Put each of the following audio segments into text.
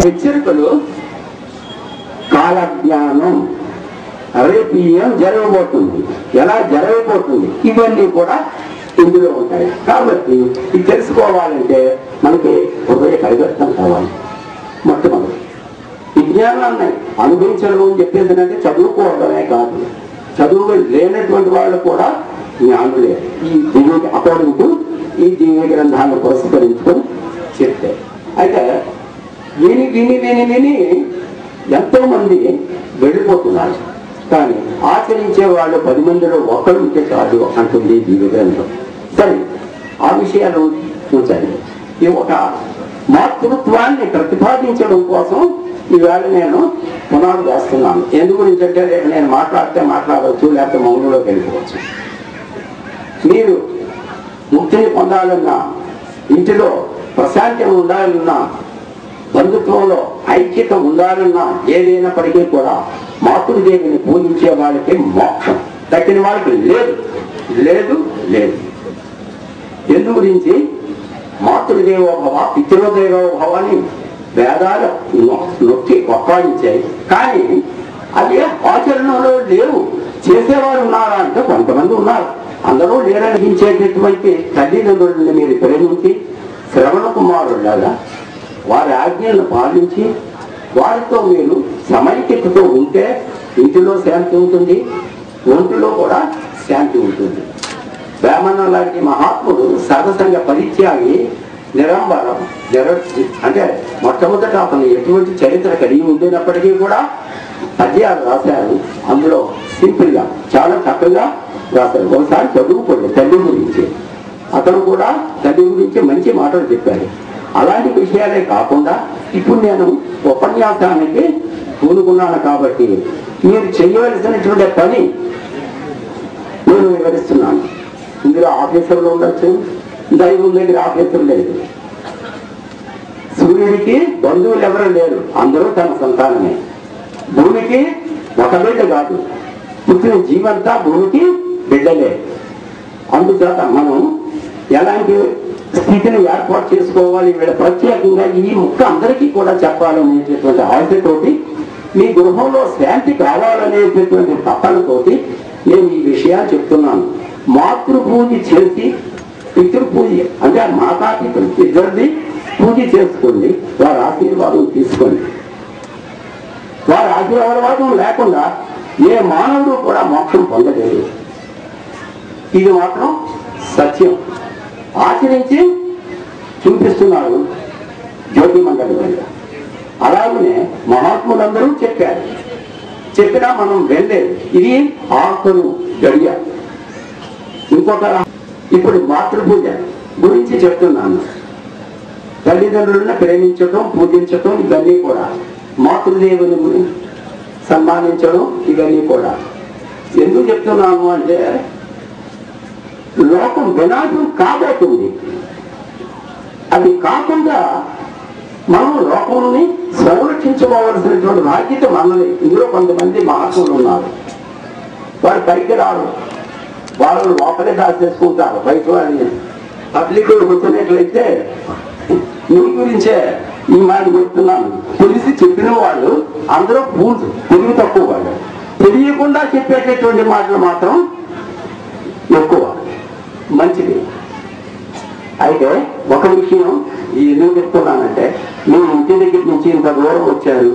హెచ్చరికలు కాలజ్ఞానం రేపు ఏం జరగబోతుంది, ఎలా జరగబోతుంది, ఇవన్నీ కూడా ఇందులో ఉంటాయి. కాబట్టి ఇది తెలుసుకోవాలంటే మనకి హృదయ పరివర్తన కావాలి. మొట్టమొదటి విజ్ఞానాన్ని అనుభవించడం అని చెప్పేది అంటే చదువుకోవడమే కాదు, చదువు లేనటువంటి వాళ్ళు కూడా జ్ఞానులే. ఈ దివ్య అకార్డింగ్ ఈ దివ్య గ్రంథాలను పురస్కరించుకొని చెప్తే అయితే విని విని విని విని ఎంతో మంది వెళ్ళిపోతున్నారు. కానీ ఆచరించే వాళ్ళు 10 మందిలో ఒకరు ఉంటే కాదు అంటుంది దివ్య గ్రంథం. సరే, ఆ విషయాలు ఉంచండి. ఈ ఒక మాతృత్వాన్ని ప్రతిపాదించడం కోసం ఈవేళ నేను పునాది వేస్తున్నాను. ఎందు గురించి అంటే నేను మాట్లాడితే మాట్లాడవచ్చు, లేకపోతే మౌనంలోకి వెళ్ళిపోవచ్చు. మీరు ముక్తిని పొందాలన్నా, ఇంటిలో ప్రశాంతం ఉండాలన్నా, బంధుత్వంలో ఐక్యత ఉండాలన్నా, ఏదైనప్పటికీ కూడా మాతృదేవిని పూజించే వాళ్ళకి మోక్షం, దక్కిన వాళ్ళకి లేదు లేదు లేదు. ఎందు గురించి మాతృదేవోభవ పితృదేవోభవ అని వేదాలు నొక్కి కొట్టాయించాయి. కానీ అవి ఆచరణలో లేవు. చేసేవారు ఉన్నారా అంటే కొంతమంది ఉన్నారు. అందరూ లేరనిపించేటటువంటి తల్లిదండ్రులని మీరు ప్రేమించి శ్రవణ కుమారులాగా వారి ఆజ్ఞలను పాలించి వారితో మీరు సమైక్యతతో ఉంటే ఇంటిలో శాంతి ఉంటుంది, ఒంటిలో కూడా శాంతి ఉంటుంది. వేమన లాంటి మహాత్ముడు సర్వసంగ పరిత్యాగి నిరంబరం అంటే మొట్టమొదట అతను ఎటువంటి చరిత్ర కలిగి ఉండినప్పటికీ కూడా పద్యాలు రాశారు. అందులో సింపుల్గా చాలా చక్కగా రాశారు. ఒకసారి చదువుకోండి తల్లి గురించి. అతను కూడా తల్లి గురించి మంచి మాటలు చెప్పారు. అలాంటి విషయాలే కాకుండా ఇప్పుడు నేను ఉపన్యాసానికి పూనుకున్నాను కాబట్టి మీరు చేయవలసినటువంటి పని నేను వివరిస్తున్నాను. ఇందులో ఆఫీసర్లు ఉండొచ్చు, దైవం దగ్గర ఆఫీసర్ లేదు. సూర్యుడికి బంధువులు ఎవరు లేరు, అందరూ తన సంతానమే. భూమికి ఒక బిడ్డ కాదు, పుట్టిన జీవంతా భూమికి బిడ్డలే. అందుచేత మనం ఎలాంటి స్థితిని ఏర్పాటు చేసుకోవాలి, వీళ్ళ ప్రత్యేకంగా ఈ ముక్క అందరికీ కూడా చెప్పాలనేటటువంటి ఆశతోటి, మీ గృహంలో శాంతి కావాలనేటటువంటి తపనతోటి నేను ఈ విషయాలు చెప్తున్నాను. మాతృపూజ చేసి పితృపూజ అంటే మాతాపితృ ఇద్దరిది పూజ చేసుకోండి, వారి ఆశీర్వాదం తీసుకోండి. వారి ఆశీర్వాదం లేకుండా ఏ మానవుడు కూడా మోక్షం పొందలేదు. ఇది మాత్రం సత్యం. ఆచరించి చూపిస్తున్నారు జ్యోతిమండలి వల్ల. అలాగనే మహాత్ములందరూ చెప్పారు, చెప్పినా మనం వెళ్ళలేదు. ఇది ఆఖరు గడియ. ఇంకొక ఇప్పుడు మాతృపూజ గురించి చెప్తున్నాను. తల్లిదండ్రులను ప్రేమించడం, పూజించడం, ఇవన్నీ కూడా మాతృదేవుని సన్మానించడం, ఇవన్నీ కూడా ఎందుకు చెప్తున్నాను అంటే లోకం వినాశం కాబోతుంది. అది కాకుండా మనం లోకంని సంరక్షించుకోవాల్సినటువంటి బాధ్యత మనది. ఇందులో కొంతమంది మహాత్ములు ఉన్నారు, వారు పైకి రారు, వాళ్ళు లోపలే దాచేసుకుంటారు. బయట వారిని పబ్లిక్ కూర్చున్నట్లయితే నీ గురించే ఈ మాట చెప్తున్నాను. తెలిసి చెప్పిన వాళ్ళు అందరూ పూర్తి తెలివి తక్కువ వాళ్ళు, తెలియకుండా చెప్పేటటువంటి మాటలు మాత్రం ఎక్కువ. మంచిది. అయితే ఒక విషయం ఎందుకు చెప్తున్నానంటే, మీరు ఇంటి దగ్గర నుంచి ఇంత దూరం వచ్చారు,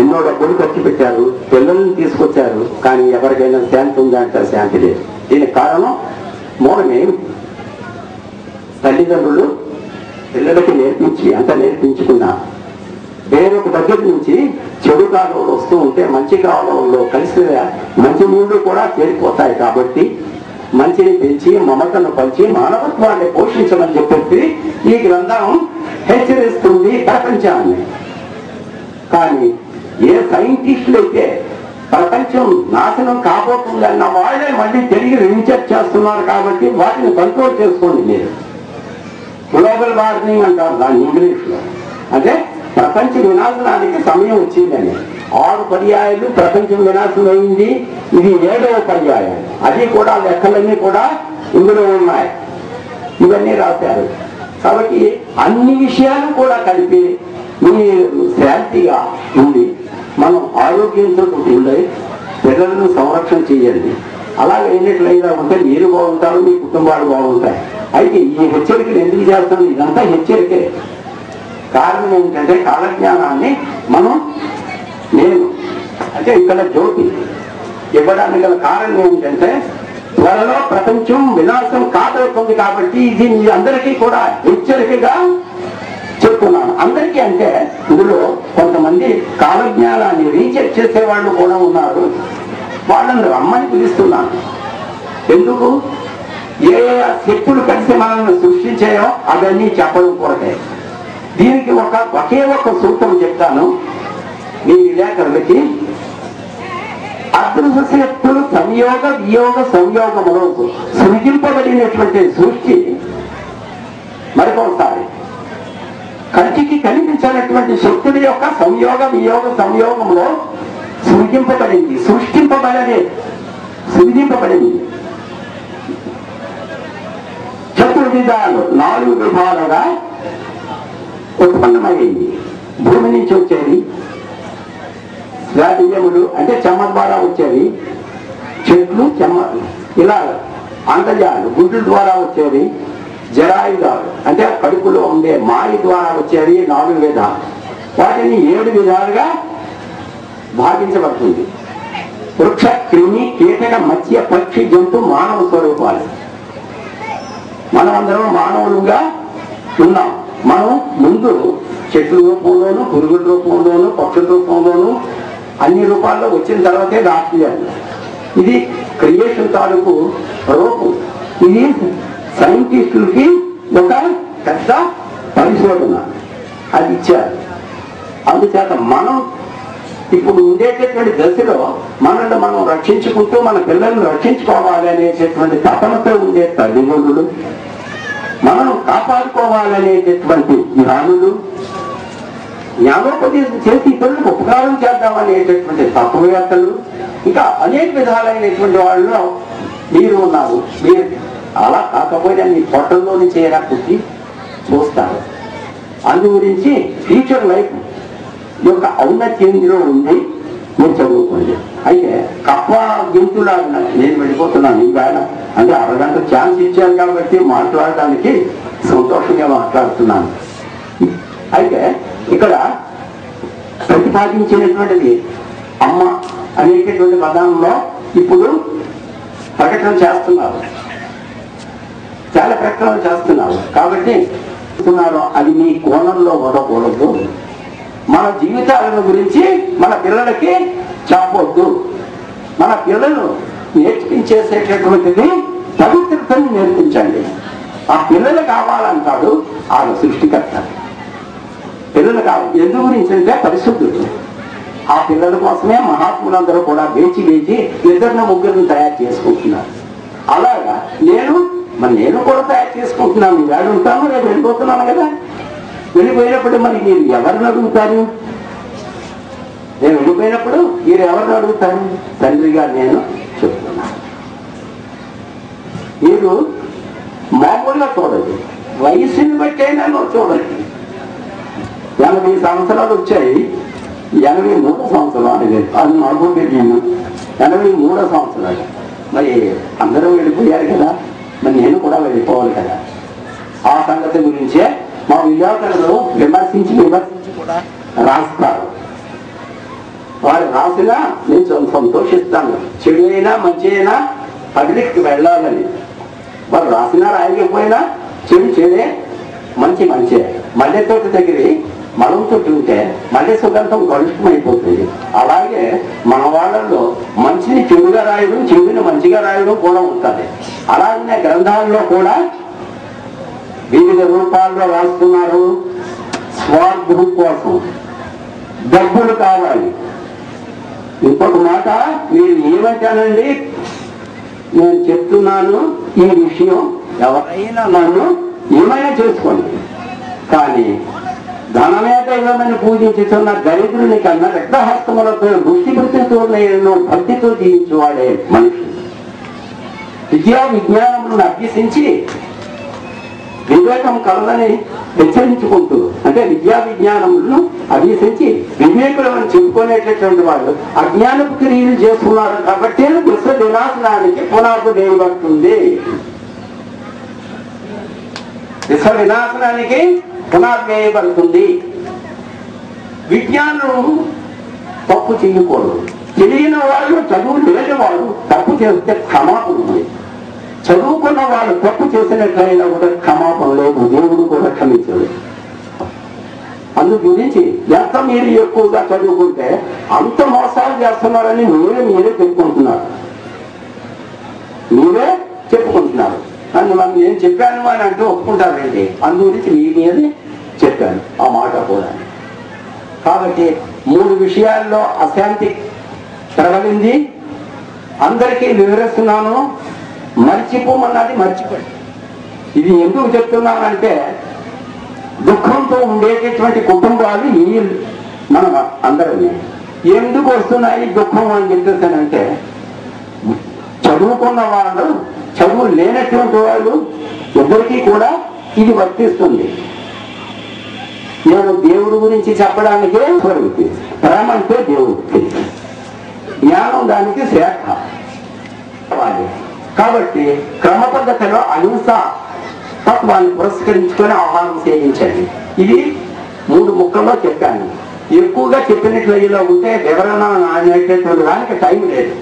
ఎన్నో డబ్బులు ఖర్చు పెట్టారు, పిల్లల్ని తీసుకొచ్చారు, కానీ ఎవరికైనా శాంతి ఉందంటే శాంతి లేదు. దీనికి కారణం మూలమేమి? తల్లిదండ్రులు పిల్లలకి నేర్పించి అంత నేర్పించుకున్నా వేరొక దగ్గర నుంచి చెడు కాలంలో వస్తూ ఉంటే మంచి కాలంలో కలిసి మంచి నీళ్లు కూడా చేరిపోతాయి. కాబట్టి మంచిని పెంచి మమతను పంచి మానవత్వాన్ని పోషించమని చెప్పేసి ఈ గ్రంథం హెచ్చరిస్తుంది ప్రపంచాన్ని. కానీ ఏ సైంటిస్టులు అయితే ప్రపంచం నాశనం కాబోతుందన్న వాళ్ళే మళ్ళీ తిరిగి రీసెర్చ్ చేస్తున్నారు. కాబట్టి వాటిని కంట్రోల్ చేసుకోండి. మీరు గ్లోబల్ వార్మింగ్ అంటారు దాన్ని ఇంగ్లీష్లో. అంటే ప్రపంచ వినాశనానికి సమయం వచ్చిందని 6 పర్యాయాలు ప్రపంచం వినాశనం అయింది. ఇది 7వ పర్యాయం. అది కూడా లెక్కలన్నీ కూడా ఇందులో ఉన్నాయి. ఇవన్నీ రాశారు. కాబట్టి అన్ని విషయాలు కూడా కలిపి మీరు శాంతిగా ఉండి మనం ఆరోగ్యంతో ఉండే పిల్లలను సంరక్షణ చేయండి. అలాగే అయినట్లయితే ఉంటే మీరు బాగుంటారు, మీ కుటుంబాలు బాగుంటాయి. అయితే ఈ హెచ్చరికలు ఎందుకు చేస్తాను? ఇదంతా హెచ్చరికే. కారణం ఏంటంటే కాలజ్ఞానాన్ని నేను అంటే ఇక్కడ జ్యోతి ఇవ్వడానికి గల కారణం ఏమిటంటే త్వరలో ప్రపంచం వినాశం కాదవుతుంది. కాబట్టి ఇది మీ అందరికీ కూడా హెచ్చరికగా చెప్తున్నాను. అందరికీ అంటే ఇందులో కొంతమంది కాలజ్ఞానాన్ని రీసెర్చ్ చేసే వాళ్ళు కూడా ఉన్నారు. వాళ్ళని రమ్మని పిలుస్తున్నాను. ఎందుకు? ఏ శక్తులు కలిసి మనల్ని సృష్టించాయో అవన్నీ చెప్పడం కొరకే. దీనికి ఒకే ఒక సూత్రం చెప్తాను మీ విలేకరులకి. అదృశ్య శక్తులు సంయోగ వియోగ సంయోగములో సృజింపబడినటువంటి సృష్టి మరికొకసారి కంటికి కనిపించినటువంటి శక్తుల యొక్క సంయోగ వియోగ సంయోగంలో సృజింపబడింది, సృజింపబడింది. చతుర్విధాలు 4 విధాలుగా ఉత్పన్నమైంది. భూమి నుంచి వచ్చేది రాజీయములు అంటే చెమ్మ ద్వారా వచ్చేది, చెట్లు చెమ్మ ఇలా అండజాలు గుడ్ల ద్వారా వచ్చేది, జరాయుధాలు అంటే కడుపులో ఉండే మాయ ద్వారా వచ్చేది 4 విధాలు. వాటిని 7 విధాలుగా భావించబడుతుంది. వృక్ష క్రిమి కీటక మత్స్య పక్షి జంతు మానవ స్వరూపాలు. మనమందరం మానవులుగా ఉన్నాం. మనం ముందు చెట్ల రూపంలోను, పురుగుల రూపంలోను, పక్షుల రూపంలోను అన్ని రూపాల్లో వచ్చిన తర్వాతే రాష్ట్రీయాలు. ఇది క్రియేషన్ తాలూకు రూపం. ఇది సైంటిస్టులకి ఒక పెద్ద పరిశోధన అది ఇచ్చారు. అందుచేత మనం ఇప్పుడు ఉండేటటువంటి దశలో మనల్ని మనం రక్షించుకుంటూ మన పిల్లల్ని రక్షించుకోవాలి అనేటటువంటి తపనతో ఉండే తల్లిదండ్రులు, మనం కాపాడుకోవాలనేటటువంటి జ్ఞానులు, జ్ఞానోపదేశం చేసి ఇతరులకు ఉపకారం చేద్దామనేటటువంటి తత్వవేత్తలు, ఇంకా అనేక విధాలైనటువంటి వాళ్ళు మీరు ఉన్నారు. మీరు అలా కాకపోయినా మీ పొట్టల్లో నుంచి ఎలా పుట్టి చూస్తారు. అందు గురించి ఫ్యూచర్ లైఫ్ యొక్క ఔన్నత్యంలో ఉంది. మీరు చదువుకోండి. అయితే కప్ప గెంతులాగా నేను వెళ్ళిపోతున్నాను ఈవేళ. అంటే అరగంట ఛాన్స్ ఇచ్చాను కాబట్టి మాట్లాడడానికి సంతోషంగా మాట్లాడుతున్నాను. అయితే ఇక్కడ ప్రతిపాదించినటువంటిది అమ్మ అనేటటువంటి పదంలో ఇప్పుడు ప్రకటన చేస్తున్నారు, చాలా ప్రకటన చేస్తున్నారు. కాబట్టి అది మీ కోణంలో వదకూడదు. మన జీవితాలను గురించి మన పిల్లలకి చెప్పవద్దు. మన పిల్లలు నేర్పించేసేటటువంటిది పవిత్రతని నేర్పించండి. ఆ పిల్లలు కావాలంటాడు ఆయన సృష్టికర్త. పిల్లలు కావాలి ఎందు గురించి అంటే పరిశుద్ధుడు. ఆ పిల్లల కోసమే మహాత్ములందరూ కూడా వేచి 2 3 తయారు చేసుకుంటున్నారు. అలాగా నేను కూడా తయారు చేసుకుంటున్నాను. ఇవాళ ఉంటాను, రేపు వెళ్ళిపోతున్నాను కదా. వెళ్ళిపోయినప్పుడు మరి మీరు ఎవరిని అడుగుతారు? నేను వెళ్ళిపోయినప్పుడు మీరు ఎవరిని అడుగుతారు? తండ్రిగా నేను చెప్తున్నాను. మీరు మామూలుగా చూడండి, వయసుని బట్టైనా చూడండి. 80 సంవత్సరాలు వచ్చాయి, 83 సంవత్సరాలు అది నాకు తెలియదు. 83 సంవత్సరాలు. మరి అందరూ వెళ్ళిపోయారు కదా, మరి నేను కూడా వెళ్ళిపోవాలి కదా. ఆ సంగతి గురించే మా విలేకరులు విమర్శించి కూడా రాస్తారు. వారు రాసినా నేను సంతోషిస్తాను. చెడు అయినా మంచి అయినా పబ్లిక్కి వెళ్ళాలని. వారు రాసినా రాయకపోయినా చెడే, మంచి మంచే. మల్లె తోట దగ్గర మనం తోటి ఉంటే మల్లె సుగంధం కలుషితమైపోతుంది. అలాగే మన వాళ్ళల్లో మంచిని చెడుగా రాయడం, చెడుని మంచిగా రాయడం కూడా ఉంటుంది. అలాగే గ్రంథాల్లో కూడా వివిధ రూపాల్లో రాస్తున్నారు. స్వార్థం కోసం డబ్బులు కావాలి. ఇంకొక మాట మీరు ఏమంటానండి, నేను చెప్తున్నాను ఈ విషయం, ఎవరైనా నన్ను ఏమైనా చేసుకోండి, కానీ ధనమే దైవమని పూజించుతున్న దరిద్రుని కన్నా రక్తహస్తములతో దృష్టివృత్తితో నేను భక్తితో జీవించేవాడే మనిషి. విద్యా విజ్ఞానములను అభ్యసించి వివేకం కలదని హెచ్చరించుకుంటూ, అంటే విద్యా విజ్ఞానములను అభ్యసించి వివేకులు అని చెప్పుకునేటటువంటి వాళ్ళు అజ్ఞానపు క్రియలు చేస్తున్నారు కాబట్టి విశ్వ వినాశనానికి పునాది వేయబడుతుంది. విశ్వ వినాశనానికి పునాది వేయబడుతుంది. విజ్ఞానం తప్పు చేయకూడదు. తెలియని వాళ్ళు, చదువు లేని వాళ్ళు తప్పు చేస్తే క్షమాపణ ఉంది. చదువుకున్న వాళ్ళు తప్పు చేసినట్లయినా కూడా క్షమాపణ లేదు, దేవుడు కూడా క్షమించదు. అందు గురించి ఎంత మీరు ఎక్కువగా చదువుకుంటే అంత మోసాలు చేస్తున్నారని మీరే చెప్పుకుంటున్నారు. నన్ను నేను చెప్పాను అని అంటూ ఒప్పుకుంటారండి. అందు గురించి మీ మీదే చెప్పాను ఆ మాట కూడా. కాబట్టి 3 విషయాల్లో అశాంతి ప్రబలింది. అందరికీ వివరిస్తున్నాను. మర్చిపోమన్నది మర్చిపోయి. ఇది ఎందుకు చెప్తున్నానంటే దుఃఖంతో ఉండేటటువంటి కుటుంబాలు ఈ మన అందరినీ ఎందుకు వస్తున్నాయి దుఃఖం అని చెప్తానంటే, చదువుకున్న వాళ్ళు, చదువు లేనటువంటి వాళ్ళు ఇద్దరికీ కూడా ఇది వర్తిస్తుంది. నేను దేవుడి గురించి చెప్పడానికే స్వరూపి. ప్రేమ అంటే దేవుడికి, జ్ఞానం దానికి శ్రేష్ఠ. కాబట్టి క్రమ పద్ధతిలో అహింస తత్వాన్ని పురస్కరించుకొని ఆహారం సేవించండి. ఇది 3 ముక్కల్లో చెప్పాను. ఎక్కువగా చెప్పినట్లు ఇలా ఉంటే వివరణ అనేటటువంటి దానికి టైం లేదు.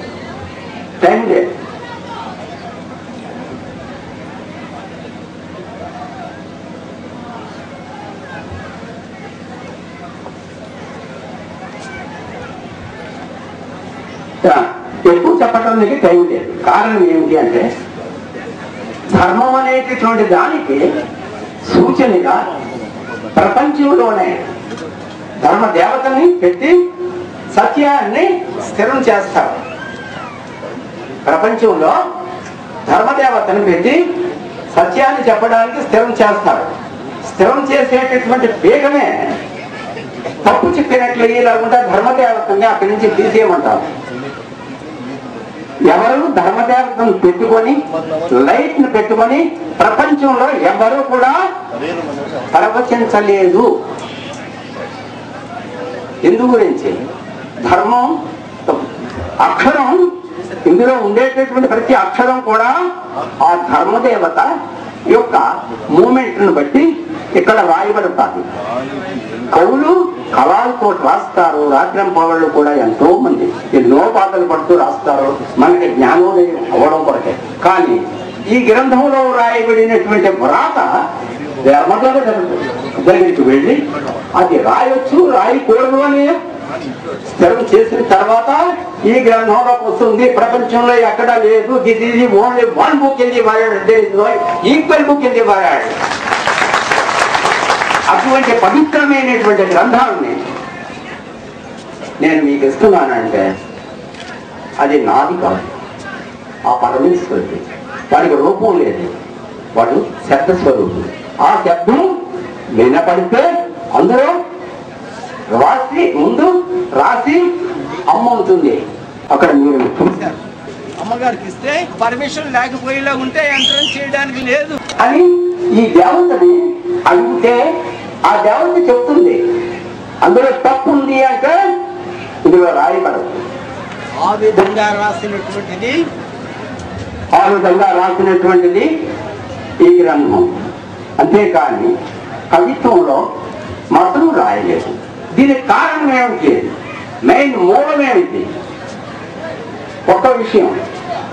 ఎక్కువ చెప్పడానికి టైం లేదు. కారణం ఏమిటి అంటే, ధర్మం అనేటటువంటి దానికి సూచనగా ప్రపంచంలోనే ధర్మ దేవతని పెట్టి సత్యాన్ని స్థిరం చేస్తారు. ప్రపంచంలో ధర్మదేవతని పెట్టి సత్యాన్ని చెప్పడానికి స్థిరం చేస్తారు. స్థిరం చేసేటటువంటి వేగమే తప్పు చెప్పినట్లు ఇలాగుంటే ధర్మదేవతని అక్కడి నుంచి తీసేయమంటారు. ఎవరు ధర్మదేవతను పెట్టుకొని, లైట్ ను పెట్టుకొని ప్రపంచంలో ఎవరు కూడా ప్రవచించలేదు. ఎందు గురించి? ధర్మం అక్షరం, ఇందులో ఉండేటటువంటి ప్రతి అక్షరం కూడా ఆ ధర్మదేవత యొక్క మూమెంట్ ను బట్టి ఇక్కడ రాయబడతారు. కవులు కళాలతో రాస్తారు. రాజ్యం పౌరులు కూడా ఎంతో మంది ఎన్నో పాటలు పడుతూ రాస్తారు మనకి జ్ఞానోదయం అవ్వడం కొరకే. కానీ ఈ గ్రంథంలో రాయబడినటువంటి వ్రాత దగ్గరికి వెళ్ళి అది రాయొచ్చు, రాయకూడదు అని స్థిరం చేసిన తర్వాత ఈ గ్రంథంలోకి వస్తుంది. ప్రపంచంలో ఎక్కడా లేదు. This is the only one book in the world, equal book in the world. అటువంటి పవిత్రమైనటువంటి గ్రంథాన్ని నేను మీకు ఇస్తున్నానంటే అది నాది కాదు, ఆ పరమేశ్వరుడి. వాడికి రూపం లేదు, వాడు శబ్దస్వరూపుడు. ఆ శబ్దం వినపడితే అందులో ముందు రాసి అమ్మ ఉంటుంది. అక్కడ మీరు అమ్మగారికి ఇస్తే పర్మిషన్ లేకపోయేలా ఉంటే ఎంట్రన్స్ చేయడానికి లేదు అని ఈ దేవతని అడిగితే ఆ దేవత చెప్తుంది. అందులో తప్పు ఉంది అంటే ఇందులో రాయబడదు. ఆ విధంగా రాసినటువంటిది ఈ గ్రంథం. అంతేకాని కవిత్వంలో మాత్రం రాయలేదు. దీనికి కారణం ఏమిటి? మెయిన్ మూలం ఏమిటి? ఒక విషయం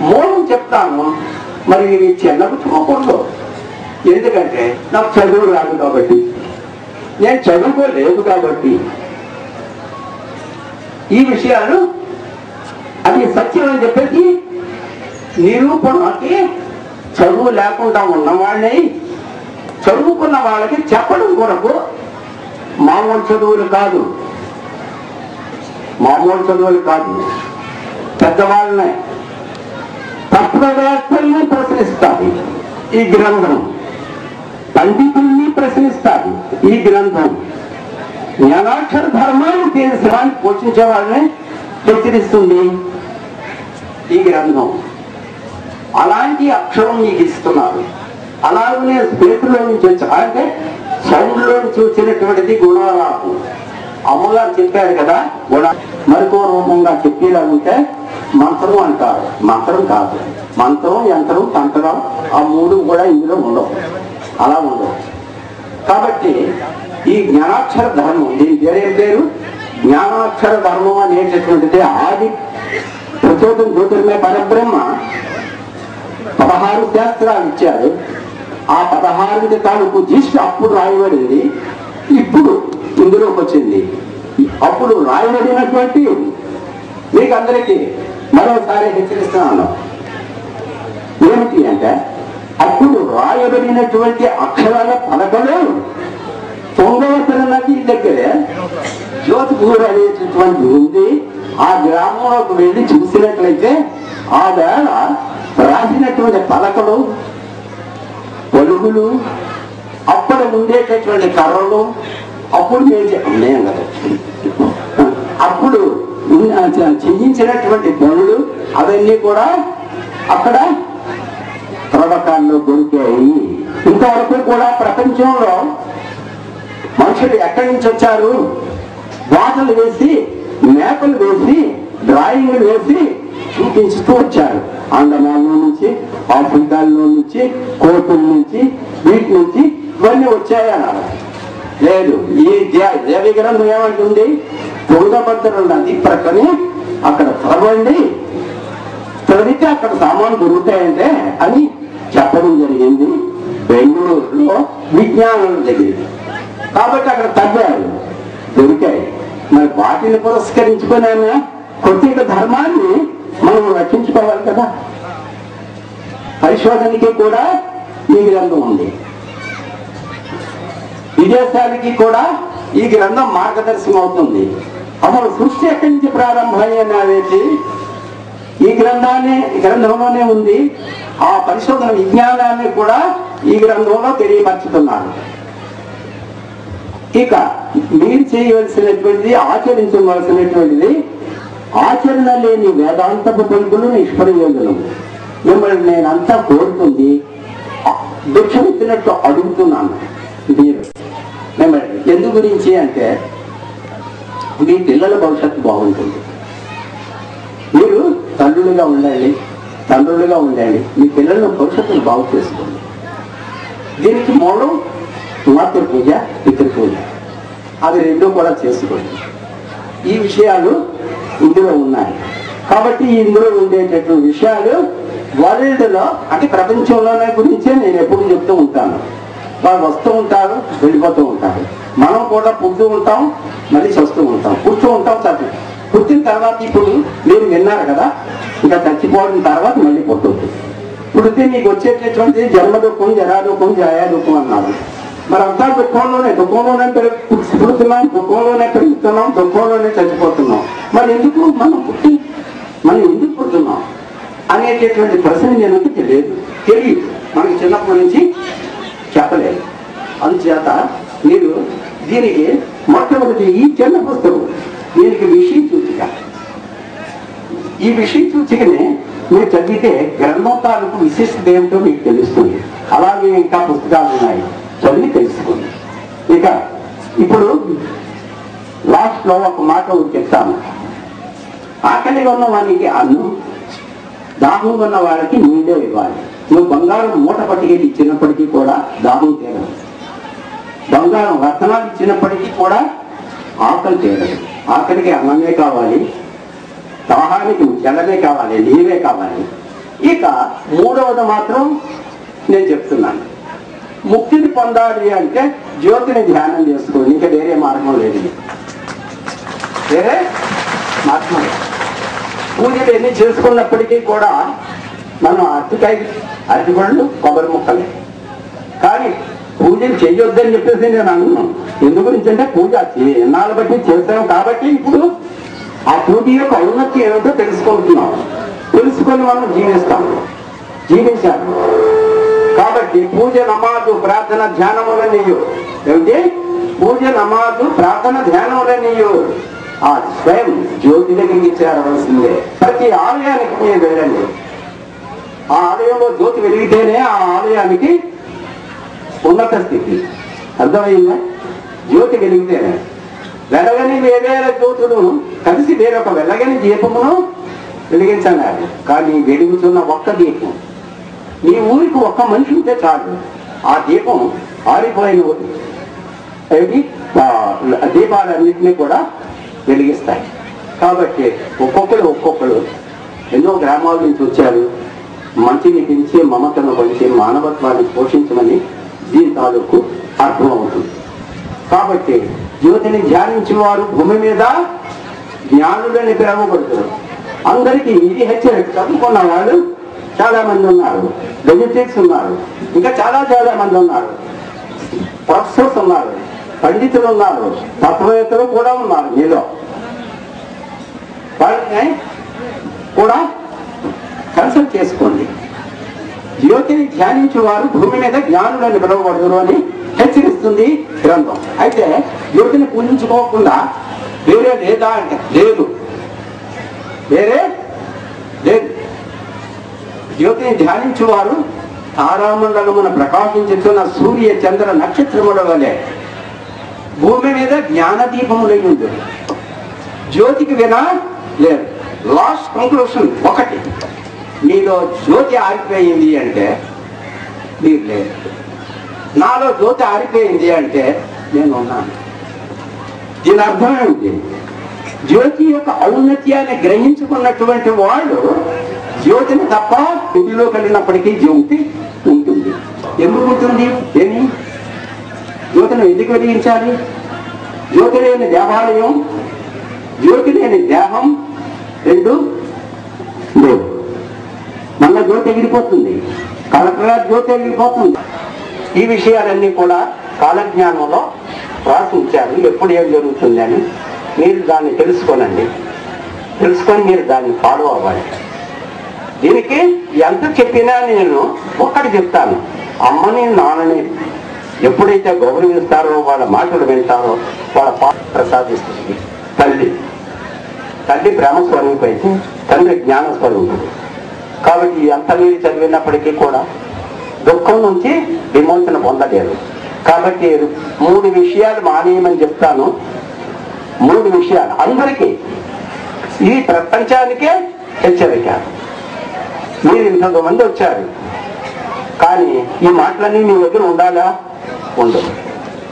మూలం చెప్తాను, మరి ఇవి చిన్నపుచ్చుకోకూడదు. ఎందుకంటే నాకు చదువు రాదు కాబట్టి, నేను చదువుకోలేదు కాబట్టి ఈ విషయాలు అది సత్యం అని చెప్పేసి నిరూపణకి చదువు లేకుండా ఉన్నవాళ్ళని చదువుకున్న వాళ్ళకి చెప్పడం కొరకు మామూలు చదువులు కాదు, పెద్దవాళ్ళని తత్వవేత్తల్ని ప్రశ్నిస్తారు ఈ గ్రంథం, పండితుల్ని ప్రశ్నిస్తారు ఈ గ్రంథం, జ్ఞానాక్షర ధర్మాన్ని తీర్చడాన్ని పోషించే వాళ్ళని హెచ్చరిస్తుంది ఈ గ్రంథం. అలాంటి అక్షరం మీకు ఇస్తున్నారు. అలాగనే స్పేసులో నుంచి వచ్చి అంటే సౌండ్లో నుంచి వచ్చినటువంటిది గుణారాహం. అమ్మగారు చెప్పారు కదా గుణ మరికో రూపంగా చెప్పేలా ఉంటే మంత్రం అంటారు. మంత్రం కాదు, మంత్రం యంత్రం తంత్రం ఆ మూడు కూడా ఇందులో ఉండవు, అలా ఉండవు. కాబట్టి ఈ జ్ఞానాక్షర ధర్మం, దీని పేరేం పేరు? జ్ఞానాక్షర ధర్మం అనేటటువంటిది ఆది ప్రచోదం జ్యోతిర్మయ పరబ్రహ్మ 16 శాస్త్రాలు ఇచ్చాడు. ఆ 16 తాలూకు జిస్ట్ అప్పుడు రాయబడింది, ఇప్పుడు ఇందులోకి వచ్చింది. అప్పుడు రాయబడినటువంటి మీకు అందరికీ మరోసారి హెచ్చరిస్తున్నాను ఏమిటి అంటే, అప్పుడు రాయబడినటువంటి అక్షరాల పలకలు తుంగవసర నది దగ్గరే జ్యోతిపూర్ అనేటటువంటి ఉంది. ఆ గ్రామంలోకి వెళ్ళి చూసినట్లయితే ఆ వేళ రాసినటువంటి పలకలు, పలుగులు, అప్పుడు ఉండేటటువంటి కర్రలు, అప్పుడు నేను కదా అప్పుడు చెయ్యించినటువంటి పనులు అవన్నీ కూడా అక్కడ త్రవ్వకాల్లో దొరికాయి. ఇంతవరకు కూడా ప్రపంచంలో మనుషులు ఎక్కడి నుంచి వచ్చారు? బాటలు వేసి, మేకలు వేసి, డ్రాయింగ్లు వేసి చూపించుతూ వచ్చారు. అండమాన్లో నుంచి, ఆఫ్రికాలో నుంచి, కోర్టుల నుంచి, వీటి నుంచి ఇవన్నీ వచ్చాయన్నారు. లేదు, ఈ దేవి గ్రంథం ఏమంటుంది? తుంగభద్ర నది ప్రక్కని అక్కడ త్రవ్వండి, త్రవితే అక్కడ సామాను దొరుకుతాయంటే అని చెప్పడం జరిగింది. బెంగళూరులో విజ్ఞానం జరిగింది కాబట్టి అక్కడ తగ్గారు, దొరికాయి. మరి వాటిని పురస్కరించుకునే కొద్దిగా ధర్మాన్ని మనం రక్షించుకోవాలి కదా. పరిశోధనకి కూడా ఈ గ్రంథం ఉంది, విదేశాలకి కూడా ఈ గ్రంథం మార్గదర్శనం అవుతుంది. అసలు సృష్టి ఎక్కడి నుంచి ప్రారంభమయ్యేది ఈ గ్రంథంలోనే ఉంది. ఆ పరిశోధన విజ్ఞానాన్ని కూడా ఈ గ్రంథంలో తెలియపరుచుతున్నారు. ఇక మీరు చేయవలసినటువంటిది, ఆచరించవలసినటువంటిది, ఆచరణ లేని వేదాంతపు పలుకులు నిష్ప్రయోజనం. మిమ్మల్ని నేనంతా కోరుతుంది, భిక్షమిచ్చినట్టు అడుగుతున్నాను. మీరు మిమ్మల్ని ఎందు గురించి అంటే మీ పిల్లల భవిష్యత్తు బాగుంటుంది. మీరు తండ్రులుగా ఉండండి, తండ్రులుగా ఉండండి, మీ పిల్లల భవిష్యత్తును బాగు చేసుకోండి. దీనికి మూలం మాతృపూజ, పితృపూజ, అవి రెండూ కూడా చేసుకోండి. ఈ విషయాలు ఇందులో ఉన్నాయి. కాబట్టి ఇందులో ఉండేటటువంటి విషయాలు వరల్డ్లో అంటే ప్రపంచంలోనే గురించే నేను ఎప్పుడు చెప్తూ ఉంటాను. వాళ్ళు వస్తూ ఉంటారు, వెళ్ళిపోతూ ఉంటారు. మనం కూడా పుడుతూ ఉంటాం, మళ్ళీ చస్తూ ఉంటాం, పుడుతూ ఉంటాం, చదువు పుట్టిన తర్వాత ఇప్పుడు మీరు విన్నారు కదా, ఇంకా చచ్చిపోవడం తర్వాత మళ్ళీ పుట్టుతుంది. పుడితే మీకు వచ్చేటటువంటి జన్మ దుఃఖం, జరా దుఃఖం, జాయా దుఃఖం అన్నారు. మరి అంతా దుఃఖంలోనే పుడుతున్నాం, దుఃఖంలోనే పెరుగుతున్నాం, దుఃఖంలోనే చచ్చిపోతున్నాం. మరి ఎందుకు మనం ఎందుకు పుడుతున్నాం అనేటటువంటి ప్రశ్న నేను తెలియదు, మనకి చిన్నప్పటి నుంచి చెప్పలేదు. అందుచేత మీరు దీనికి మొట్టమొదటి ఈ చిన్న పుస్తకం, దీనికి విషయ సూచిక. ఈ విషయ సూచికని మీరు చదివితే గ్రంథం తాలూకు విశిష్టత ఏమిటో మీకు తెలుస్తుంది. అలాగే ఇంకా పుస్తకాలు ఉన్నాయి, చదివి తెలుసుకోండి. ఇక ఇప్పుడు లాస్ట్లో ఒక మాట చెప్తాను. ఆకలిగా ఉన్న వారికి అన్నం, దాహం ఉన్న వారికి నీడే ఇవ్వాలి. నువ్వు బంగారం మూట పట్టుకెళ్ళి ఇచ్చినప్పటికీ కూడా దాహం తీరదు, బంగారం రత్నాలు ఇచ్చినప్పటికీ కూడా ఆకలి తీరదు. ఆకలికి అన్నమే కావాలి, దాహానికి జలమే కావాలి, నీవే కావాలి. ఇక మూడవది మాత్రం నేను చెప్తున్నాను, ముక్తిని పొందాలి అంటే జ్యోతిని ధ్యానం చేసుకోండి. ఇంకా వేరే మార్గం లేదు, వేరే మార్గం లేదు. పూజలు ఎన్ని చేసుకున్నప్పటికీ కూడా మనం అరటిపళ్ళు, కొబ్బరి ముక్కలే. కానీ పూజలు చెయ్యొద్దని చెప్పేసి నేను అనుకున్నాను. ఎందు గురించి అంటే పూజ ఎన్నాళ్ళు బట్టి చేస్తాం కాబట్టి ఇప్పుడు ఆ పూజ యొక్క ఔన్నతి ఏమిటో తెలుసుకుంటున్నాం. తెలుసుకొని మనం జీవించాలి. కాబట్టి పూజ, నమాజు, ప్రార్థన, ధ్యానములన్నీయు ఏమిటి? పూజ, నమాజు, ప్రార్థన, ధ్యానములన్నీయు ఆ స్వయం జ్యోతి దగ్గరికి చేరవలసిందే. ప్రతి ఆలయానికి మీరు వెళ్ళండి, ఆ ఆలయంలో జ్యోతి వెలిగితేనే ఆ ఆలయానికి ఉన్నత స్థితి. అర్థమైందా? జ్యోతి వెలిగితే వెలగని వేవేల జ్యోతులు కలిసి వేరొక వెలగని దీపమును వెలిగించన్నారు. కానీ వెలుగుతున్న ఒక్క దీపం, ఈ ఊరికి ఒక్క మనిషి ఉంటే చాలు, ఆ దీపం ఆరిపోయిన ఏది దీపాలన్నింటినీ కూడా వెలిగిస్తాయి. కాబట్టి ఒక్కొక్కరు ఎన్నో గ్రామాల నుంచి వచ్చారు. మంచిని పెంచి మమతను పంచి మానవత్వాన్ని పోషించమని దీని తాలూకు అర్థం అవుతుంది. కాబట్టి జ్యోతిని ధ్యానించిన వారు భూమి మీద జ్ఞానులని పిలువబడుతున్నారు. అందరికీ ఇది హెచ్చరిక. చదువుకున్న వాళ్ళు చాలా మంది ఉన్నారు, డెబ్యూటీస్ ఉన్నారు, ఇంకా చాలా మంది ఉన్నారు, ప్రొఫెసర్స్ ఉన్నారు, పండితులు ఉన్నారు, తత్వవేత్తలు కూడా ఉన్నారు. మీలో వాళ్ళని కూడా కన్సల్ట్ చేసుకోండి. జ్యోతిని ధ్యానించే వారు భూమి మీద జ్ఞానులని పిలువబడదురు అని హెచ్చరిస్తుంది గ్రంథం. అయితే జ్యోతిని పూజించుకోకుండా వేరే లేదా అంటే లేదు, వేరే లేదు. జ్యోతిని ధ్యానించేవారు తారామండలమున ప్రకాశించుతున్న సూర్య చంద్ర నక్షత్రముల వలె భూమి మీద జ్ఞానదీపములై ఉంది. జ్యోతికి వినా లేదు. లాస్ట్ కంక్లూషన్ ఒకటి, మీలో జ్యోతి ఆరిపోయింది అంటే మీరు లేదు. నాలో జ్యోతి ఆరిపోయింది అంటే నేను ఉన్నాను. దీని అర్థం ఏమిటి? జ్యోతి యొక్క ఔన్నత్యాన్ని గ్రహించుకున్నటువంటి వాళ్ళు జ్యోతిని తప్ప ఇంటిలో కలిగినప్పటికీ జ్యోతి ఉంటుంది. ఎందుకు ఉంటుంది? ఏమి జ్యోతిని ఎందుకు వెలిగించాలి? జ్యోతి లేని దేవాలయం, జ్యోతి లేని దేహం రెండు లేవు. మళ్ళా జ్యోతి ఎగిరిపోతుంది, కలకల జ్యోతి ఎగిరిపోతుంది. ఈ విషయాలన్నీ కూడా కాలజ్ఞానంలో రాసి ఉంచారు. ఎప్పుడు ఏం జరుగుతుంది అని మీరు దాన్ని తెలుసుకోనండి. తెలుసుకొని మీరు దాన్ని ఫాలో అవ్వాలి. దీనికి ఎంత చెప్పినా నేను ఒక్కటి చెప్తాను, అమ్మని నాన్నని ఎప్పుడైతే గౌరవిస్తారో, వాళ్ళ మాటలు వింటారో, వాళ్ళ పాట ప్రసాదిస్తుంది తల్లి. తల్లి ప్రేమ స్వరూపం అయితే తండ్రి జ్ఞాన స్వరూపం. కాబట్టి ఎంత మీరు చదివినప్పటికీ కూడా దుఃఖం నుంచి విమోచన పొందలేరు. కాబట్టి 3 విషయాలు మానేయమని చెప్తాను. 3 విషయాలు అందరికీ, ఈ ప్రపంచానికే హెచ్చరిక. మీరు ఇంతమంది వచ్చారు, కానీ ఈ మాటలన్నీ మీ దగ్గర ఉండాలా? ఉండదు.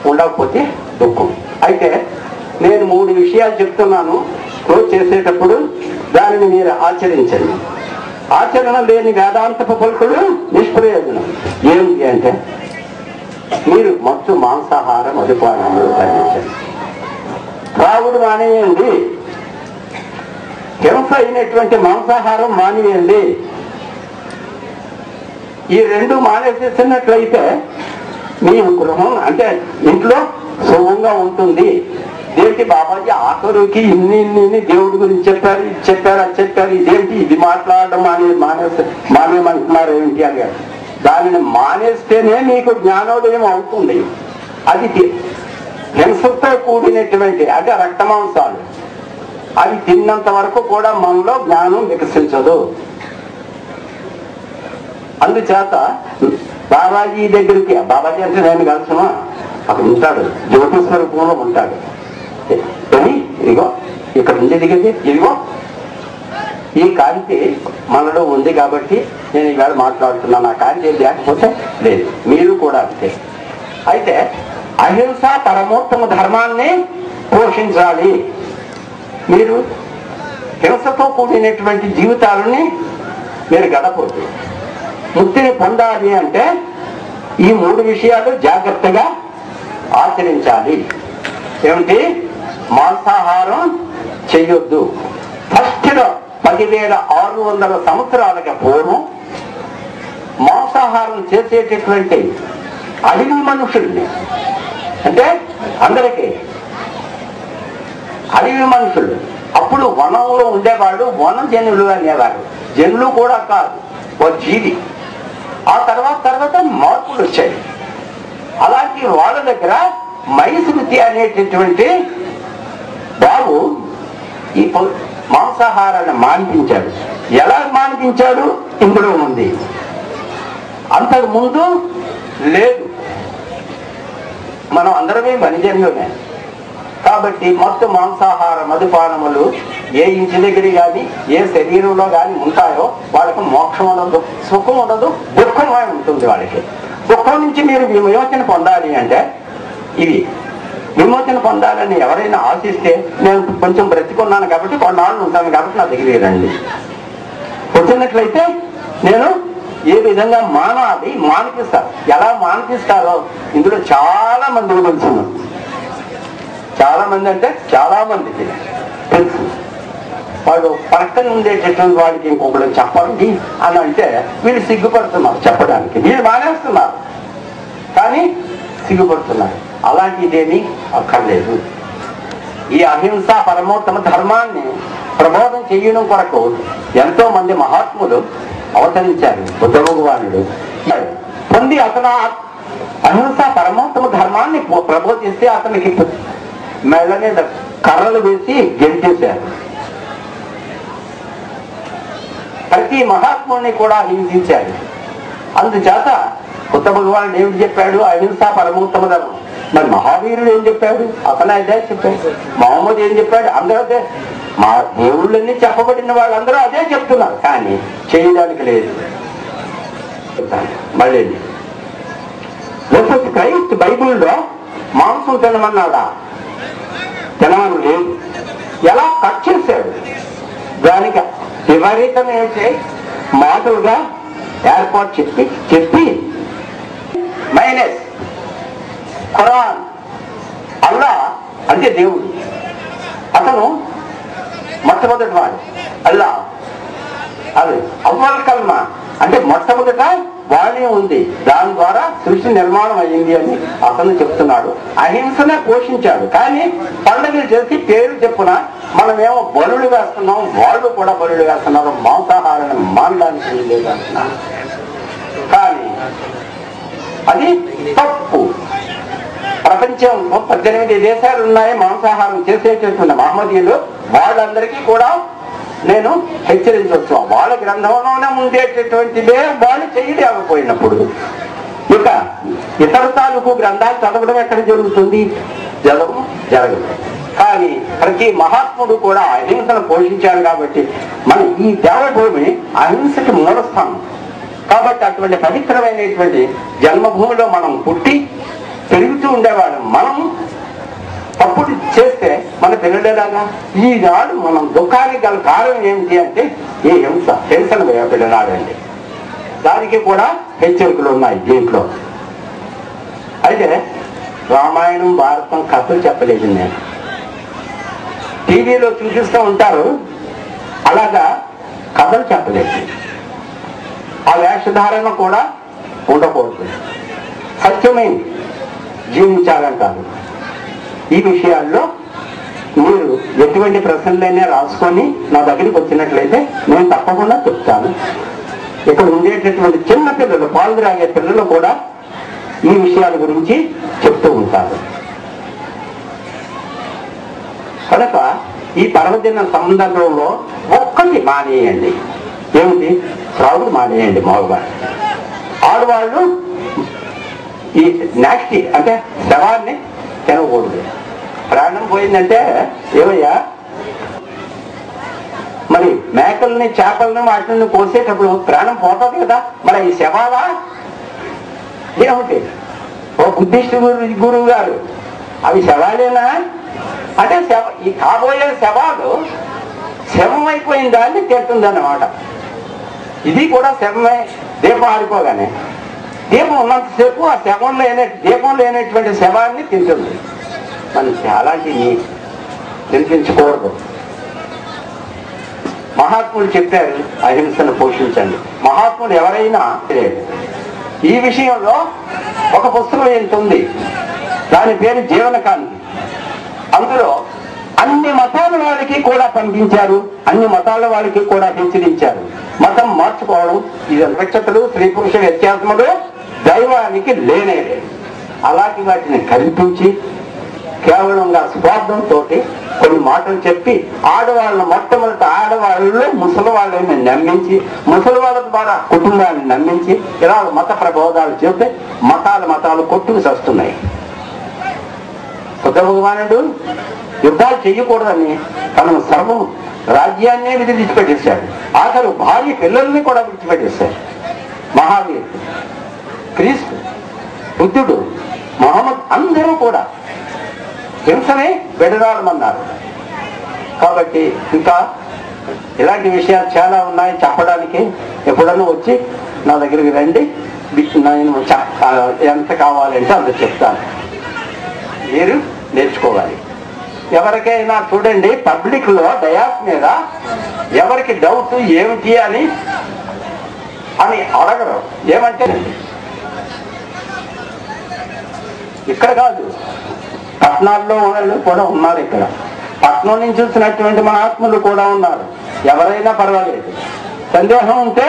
ఉండకపోతే దుఃఖం. అయితే నేను 3 విషయాలు చెప్తున్నాను. క్లోజ్ చేసేటప్పుడు దానిని మీరు ఆచరించండి. ఆచరణ లేని వేదాంతపు పలుకులు నిష్ప్రయోజనం. ఏమిటి అంటే మీరు మత్తు మాంసాహార మధుపానాలు తగ్గించండి. త్రాగుడు మానేయండి. హింస అయినటువంటి మాంసాహారం మానేయండి. ఈ 2 మానేసేసినట్లయితే మీ గృహం అంటే ఇంట్లో సుఖంగా ఉంటుంది. ఇదేంటి బాబాజీ ఆఖరుకి ఇన్ని దేవుడి గురించి చెప్పారు, ఇది చెప్పారు, అది చెప్పారు, ఇదేంటి ఇది మాట్లాడడం మానేమంటున్నారు ఏమిటి అని. దానిని మానేస్తేనే మీకు జ్ఞానోదయం అవుతుంది. అది హింసతో కూడినటువంటి అంటే రక్తమాంసాలు, అవి తిన్నంత వరకు కూడా మనలో జ్ఞానం వికసించదు. అందుచేత బాబాజీ దగ్గరికి, బాబాజీ అంటే నేను కలుసుమా, అక్కడ ఉంటాడు, జ్యోతి స్వరూపంలో ఉంటాడు. ఇదిగో ఇక్కడ ఉంది దిగది, ఇదిగో ఈ కాంతి మనలో ఉంది కాబట్టి నేను ఈవేళ మాట్లాడుతున్నాను. ఆ కాంతి లేకపోతే లేదు. మీరు కూడా అంతే. అయితే అహింస పరమోత్తమ ధర్మాన్ని పోషించాలి. మీరు హింసతో కూడినటువంటి జీవితాలని మీరు గడపదు. ముక్తిని పొందాలి అంటే ఈ 3 విషయాలు జాగ్రత్తగా ఆచరించాలి. ఏమిటి? మాంసాహారం చెయ్యొద్దు. ఫస్ట్గా 10,600 సంవత్సరాలకి పూర్వం మాంసాహారం చేసేటటువంటి అడవి మనుషుల్ని, అంటే అందరికీ అడవి మనుషులు అప్పుడు వనంలో ఉండేవాడు, వన జనులు అనేవారు. జనులు కూడా కాదు, ఒక జీవి. ఆ తర్వాత మార్పులు వచ్చాయి. అలాంటి వాళ్ళ దగ్గర మైసృతి అనేటటువంటి బాబు ఈ మాంసాహారాన్ని మాన్పించాడు. ఎలా మాన్పించాడు? ఇందులో ఉంది. అంతకు ముందు లేదు. మనం అందరమే మనిజన్యులే. కాబట్టి మొత్తం మాంసాహార మధుపానములు ఏ ఇంటి దగ్గర కానీ ఏ శరీరంలో కానీ ఉంటాయో వాళ్ళకి మోక్షం ఉండదు, సుఖం ఉండదు, దుఃఖమే ఉంటుంది. వాళ్ళకి దుఃఖం నుంచి మీరు విమోచన పొందాలి అంటే ఇవి విమోచన పొందాలని ఎవరైనా ఆశిస్తే నేను కొంచెం బ్రతికున్నాను కాబట్టి కొన్నాళ్ళు ఉంటాను కాబట్టి నా దగ్గర రండి. వచ్చినట్లయితే నేను ఏ విధంగా మానాలి మానిపిస్తారు. ఎలా మానిపిస్తారో ఇందులో చాలా మంది తెలుసున్నారు. చాలా మంది అంటే చాలా మందికి తెలుసు. వాళ్ళు పక్కన ఉండేటటువంటి వాడికి ఇంకొకటి చెప్పండి అని అంటే వీళ్ళు సిగ్గుపడుతున్నారు చెప్పడానికి. వీళ్ళు మానేస్తున్నారు కానీ సిగ్గుపడుతున్నారు. అలాంటిదేమీ అక్కర్లేదు. ఈ అహింస పరమోత్తమ ధర్మాన్ని ప్రబోధం చేయడం కొరకు ఎంతో మంది మహాత్ములు అవతరించారు. బుద్ధ భగవానుడు పొంది అతను అహింస పరమోత్తమ ధర్మాన్ని ప్రబోధిస్తే అతనికి మెళ్ళ మీద కర్రలు వేసి గెలిచేశారు. ప్రతి మహాత్ముడిని కూడా హింసించారు. అందుచేత బుద్ధ భగవానుడు ఏమిటి చెప్పాడు? అహింస పరమోత్తమ ధర్మం. మరి మహావీరుడు ఏం చెప్పాడు? అతను అదే చెప్పాడు. మహమ్మద్ ఏం చెప్పాడు? అందరూ అదే. మా దేవుళ్ళన్నీ చెప్పబడిన వాళ్ళందరూ అదే చెప్తున్నారు కానీ చేయడానికి లేదు. మళ్ళీ లేకపోతే క్రైస్ట్ బైబిల్లో మాంసం తినమన్నాడా? తినమని లేదు. ఎలా కట్ చేశాడు? దానికి విపరీతమైన మాటలుగా ఏర్పాటు చెప్పి మైనస్ ఖురాన్ అల్లా అంటే దేవుడు. అతను మొట్టమొదటి వాడు అల్లా. అది అవ్వల్ కల్మా అంటే మొట్టమొదట వాణి ఉంది, దాని ద్వారా సృష్టి నిర్మాణం అయ్యింది అని అతను చెప్తున్నాడు. అహింసనే పోషించాడు. కానీ పండుగలు చేసి పేరు చెప్పున మనమేమో బలులు వేస్తున్నాం, వాళ్ళు కూడా బలులు వేస్తున్నారు. మాంసాహారాన్ని మానడానికి లేదు అంటున్నారు. కానీ అది తప్పు. ప్రపంచంలో 18 దేశాలు ఉన్నాయి మాంసాహారం చేసేటటువంటి మహమ్మదీయులు. వాళ్ళందరికీ కూడా నేను హెచ్చరించవచ్చు. వాళ్ళ గ్రంథంలోనే ఉండేటటువంటిదే వాళ్ళు చేయలేకపోయినప్పుడు ఇక ఇతర తాలూకు గ్రంథాలు చదవడం ఎక్కడ జరుగుతుంది? జరగదు. కానీ ప్రతి మహాత్ముడు కూడా అహింసను పోషించాడు. కాబట్టి మన ఈ దేవభూమి అహింసకి మూలస్థానం. కాబట్టి అటువంటి పవిత్రమైనటువంటి జన్మభూమిలో మనం పుట్టి పెరుగుతూ ఉండేవాడు. మనం తప్పుడు చేస్తే మన పిల్లలేలాగా ఈనాడు మనం దుఃఖానికి గల కారణం ఏమిటి అంటే ఈ హింసను పిల్లనాడండి. దానికి కూడా హెచ్చరికలు ఉన్నాయి దీంట్లో. అయితే రామాయణం భారతం కథలు చెప్పలేదు. నేను టీవీలో చూపిస్తూ ఉంటారు, అలాగా కథలు చెప్పలేదు. ఆ వేషధారణ కూడా ఉండకూడదు. సత్యమైంది జీవించాలంటారు. ఈ విషయాల్లో మీరు ఎటువంటి ప్రశ్నలైనా రాసుకొని నా దగ్గరికి వచ్చినట్లయితే నేను తప్పకుండా చెప్తాను. ఇక్కడ ఉండేటటువంటి చిన్న పిల్లలు, పాలు త్రాగే పిల్లలు కూడా ఈ విషయాల గురించి చెప్తూ ఉంటారు. కనుక ఈ పర్వదిన సందర్భంలో ఒక్కటి మానేయండి. ఏమిటి? త్రాగుడు మానేయండి. మగవాళ్ళు ఆడవాళ్ళు ఈ నాస్టి అంటే శవాన్ని తినకూడదు. ప్రాణం పోయిందంటే ఏమయ్యా, మరి మేకల్ని చేపల్ని వాటిని కోసేటప్పుడు ప్రాణం పోతుంది కదా, మరి ఈ శవాలా ఏమిటి? ఓ బుద్ధిస్ట్ గురువు గారు అవి శవాలేనా అంటే ఈ కాబోయే శవాలు శవం అయిపోయిన దాన్ని తింటుందన్నమాట. ఇది కూడా శవమే. దీపం ఆరిపోగానే దీపం ఉన్నంతసేపు ఆ దీపం లేనటువంటి శవాన్ని తింటుంది. మనం అలాంటివి తినిపించకూడదు. మహాత్ములు చెప్పారు అహింసను పోషించండి. మహాత్ములు ఎవరైనా లేదు. ఈ విషయంలో ఒక పుస్తకం ఏంటుంది, దాని పేరు జీవనకాంతి. అందులో అన్ని మతాల వాళ్ళకి కూడా పంపించారు, అన్ని మతాల వాళ్ళకి కూడా హెచ్చరించారు. మతం మార్చుకోవడం ఇది నక్షత్రాలు స్త్రీ పురుష వ్యత్యాసములు దైవానికి లేనే లేదు. అలాంటి వాటిని కల్పించి కేవలంగా స్వార్థంతో కొన్ని మాటలు చెప్పి ఆడవాళ్ళను మొట్టమొదట ఆడవాళ్ళు ముసలి వాళ్ళని నమ్మించి, ముసలి వాళ్ళ ద్వారా కుటుంబాన్ని నమ్మించి ఇలా మత ప్రబోధాలు చెప్తే మతాలు కొట్టుకు వస్తున్నాయి. బుద్ధ భగవానుడు యుద్ధాలు చేయకూడదని తనను సర్వం రాజ్యాన్నే విడిచిపెట్టేశాడు. ఆఖరు భార్య పిల్లల్ని కూడా విడిచిపెట్టేశాడు. మహావీర్, క్రీస్తు, బుద్ధుడు, మహమ్మద్ అందరూ కూడా హింసనే వెడరాడమన్నారు. కాబట్టి ఇంకా ఇలాంటి విషయాలు చాలా ఉన్నాయి చెప్పడానికి. ఎప్పుడన్నా వచ్చి నా దగ్గరికి రండి, నేను ఎంత కావాలంటే అంత చెప్తాను, మీరు నేర్చుకోవాలి. ఎవరికైనా చూడండి పబ్లిక్ లో డయాస్ మీద ఎవరికి డౌట్ ఏమిటి అని అడగరు. ఏమంటే ఇక్కడ కాదు, పట్టణాల్లో వాళ్ళు కూడా ఉన్నారు. ఇక్కడ పట్నం నుంచి వచ్చినటువంటి మహాత్ములు కూడా ఉన్నారు. ఎవరైనా పర్వాలేదు, సందేహం ఉంటే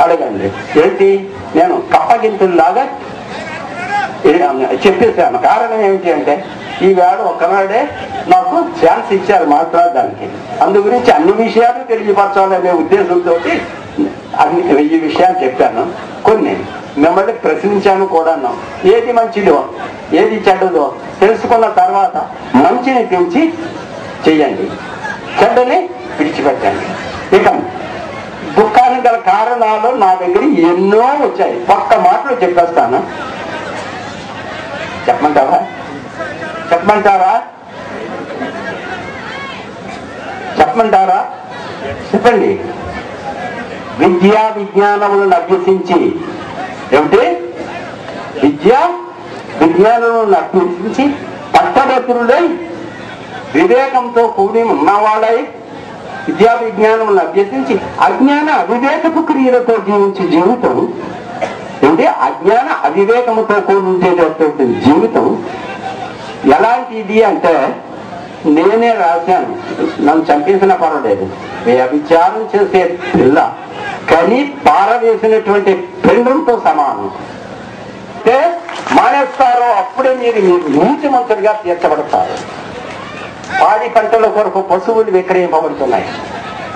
అడగండి. ఏంటి నేను కప్పగింతుల్లాగా చెప్పేశాను. కారణం ఏమిటి అంటే ఈవేళ ఒక్కనాడే నాకు ఛాన్స్ ఇచ్చారు మాట్లాడడానికి. అందు గురించి అన్ని విషయాలు తెలియపరచాలనే ఉద్దేశంతో ఈ విషయాలు చెప్పాను. కొన్ని మిమ్మల్ని ప్రశ్నించాను కూడాను. ఏది మంచిదో ఏది చెడ్డదో తెలుసుకున్న తర్వాత మంచిని పెంచి చెయ్యండి, చెడ్డని విడిచిపెట్టండి. ఇక దుఃఖానికి గల కారణాలు నా దగ్గర ఎన్నో వచ్చాయి. ఒక్క మాటలు చెప్పేస్తాను. చెప్పమంటారా? చెప్పండి. విద్యా విజ్ఞానములను అభ్యసించి, ఏమిటి విద్యా విజ్ఞానములను అభ్యసించి పట్టభద్రులై వివేకంతో కూడి ఉన్నవాళ్ళై విద్యా విజ్ఞానములను అభ్యసించి అజ్ఞాన అవివేకపు క్రియలతో జీవించే జీవితం, ఏమిటి అజ్ఞాన అవివేకముతో కూడించేటటువంటి జీవితం ఎలాంటిది అంటే నేనే రాశాను. నన్ను చంపేసిన పర్వాలేదు. వ్యభిచారం చేసే పిల్ల కానీ పారవేసినటువంటి పెండ్రంతో సమానం. అంటే మానేస్తారో అప్పుడే మీరు నీతిమంతుడిగా తీర్చబడతారు. పాడి పంటల కొరకు పశువులు విక్రయింపబడుతున్నాయి.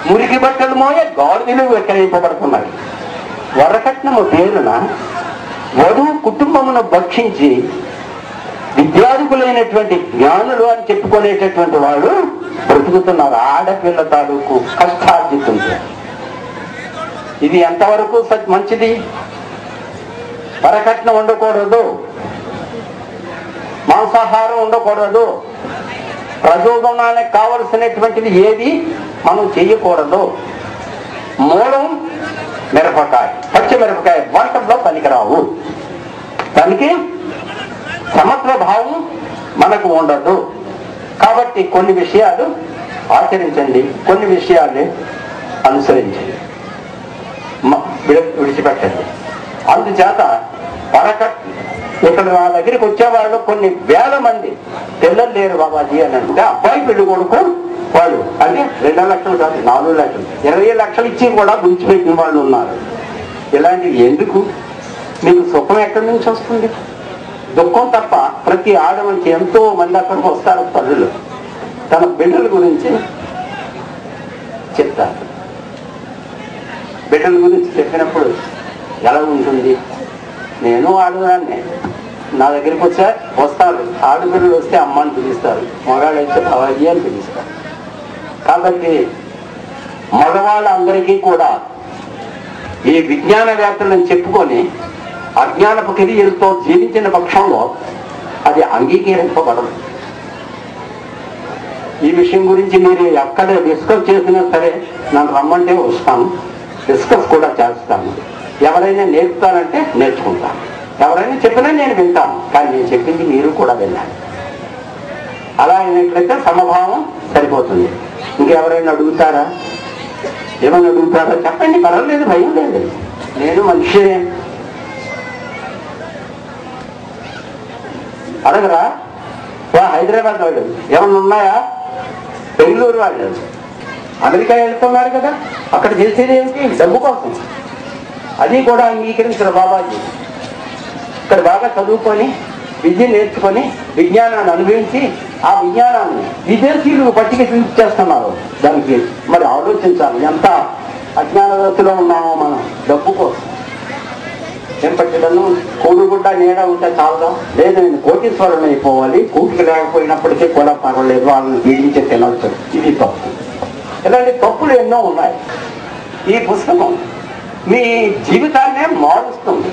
మురికి బట్టలు మోయే గాడిదలు విక్రయింపబడుతున్నాయి. వరకట్నము పేరున వధువు కుటుంబమును భక్షించి విద్యార్థులైనటువంటి జ్ఞానులు అని చెప్పుకునేటటువంటి వాళ్ళు బ్రతుకుతున్నారు. ఆడపిల్ల తాలూకు కష్టార్జితుంది. ఇది ఎంతవరకు మంచిది? వరకట్నం ఉండకూడదు, మాంసాహారం ఉండకూడదు, ప్రజోగమనానికి కావలసినటువంటిది ఏది మనం చేయకూడదు. మూలం మిరపకాయ, పచ్చిమిరపకాయ వంటల్లో పనికిరావు. దానికి సమత్వ భావం మనకు ఉండదు. కాబట్టి కొన్ని విషయాలు ఆచరించండి, కొన్ని విషయాల్ని అనుసరించండి, విడిచిపెట్టండి. అందుచేత ఇక్కడ నా దగ్గరికి వచ్చేవాళ్ళు కొన్ని వేల మంది పిల్లలు లేరు బాబాజీ అని అంటే అబ్బాయి పెళ్లి కొడుకు వాళ్ళు అంటే 2 లక్షలు కాదు 4 లక్షలు 20 లక్షలు ఇచ్చి కూడా గుంచిపెట్టిన వాళ్ళు ఉన్నారు. ఇలాంటివి ఎందుకు? మీకు సుఖం ఎక్కడి నుంచి వస్తుంది? దుఃఖం తప్ప. ప్రతి ఆడవాళ్ళకి ఎంతో మంది అక్కడికి వస్తారు. తల్లులు తన బిడ్డల గురించి చెప్తారు. బిడ్డల గురించి చెప్పినప్పుడు ఎలా ఉంటుంది? నేను ఆడదాన్నే, నా దగ్గరికి వస్తారు. ఆడపిల్లలు వస్తే అమ్మ అని పిలుస్తారు, మగాళ్ళు అయితే బాబాజీ అని పిలుస్తారు. కాబట్టి మగవాళ్ళందరికీ కూడా ఈ విజ్ఞాన వ్యాప్తులను చెప్పుకొని అజ్ఞానపు కెరీర్తో జీవించిన పక్షంలో అది అంగీకరింపబడదు. ఈ విషయం గురించి మీరు ఎక్కడ డిస్కస్ చేసినా సరే నన్ను రమ్మంటే వస్తాను, డిస్కస్ కూడా చేస్తాను. ఎవరైనా నేర్పుతానంటే నేర్చుకుంటాను, ఎవరైనా చెప్పినా నేను వింటాను. కానీ నేను చెప్పింది మీరు కూడా విన్నాను. అలా అయినట్లయితే సమభావం సరిపోతుంది. ఇంకెవరైనా అడుగుతారా? ఏమైనా అడుగుతారా? చెప్పండి, పర్వాలేదు, భయం లేదు. నేను మనిషినే. అడగరా? హైదరాబాద్ వాళ్ళు ఏమన్నా ఉన్నాయా? బెంగళూరు వాళ్ళు అమెరికా వెళ్తున్నారు కదా, అక్కడ చేసేది ఏమిటి? డబ్బు కోసం. అది కూడా అంగీకరించారు బాబాజీ. ఇక్కడ బాగా చదువుకొని విద్య నేర్చుకొని విజ్ఞానాన్ని అనుభవించి ఆ విజ్ఞానాన్ని విదేశీయులకు పట్టిక చూపించేస్తున్నారు. దానికి మరి ఆలోచించాలి, ఎంత అజ్ఞాన దశలో ఉన్నామో మనం. డబ్బు కోసం ఏం పట్టిదను కూడుగుడ్డ నీడ ఉంటే చాలదా? లేదు నేను కోటీశ్వరుని అయిపోవాలి, కూటికి లేకపోయినప్పటికీ కూడా పర్వాలేదు, వాళ్ళని పీడించే తినవచ్చు. ఇది తప్పు. ఇలాంటి తప్పులు ఎన్నో ఉన్నాయి. ఈ పుస్తకం మీ జీవితాన్నే మారుస్తుంది.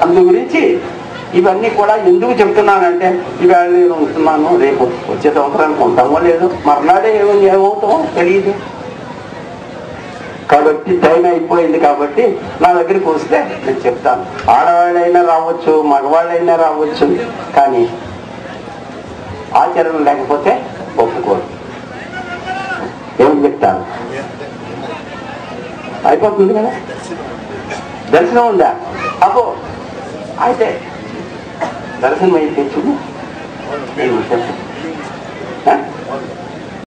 అందు గురించి ఇవన్నీ కూడా ఎందుకు చెప్తున్నానంటే, ఇవాళ నేను ఉంటున్నాను, రేపు వచ్చే సంవత్సరానికి ఉంటామో లేదు, మర్నాడే ఏమవుతామో తెలియదు. కాబట్టి టైం అయిపోయింది. కాబట్టి నా దగ్గరికి వస్తే నేను చెప్తాను. ఆడవాళ్ళైనా రావచ్చు, మగవాళ్ళైనా రావచ్చు, కానీ ఆచరణ లేకపోతే ఒప్పుకోరు. ఏం చెప్తాను? అయిపోతుంది కదా, దర్శనం ఉందా? అబ్బో అయితే దర్శనం అయితే చూడు.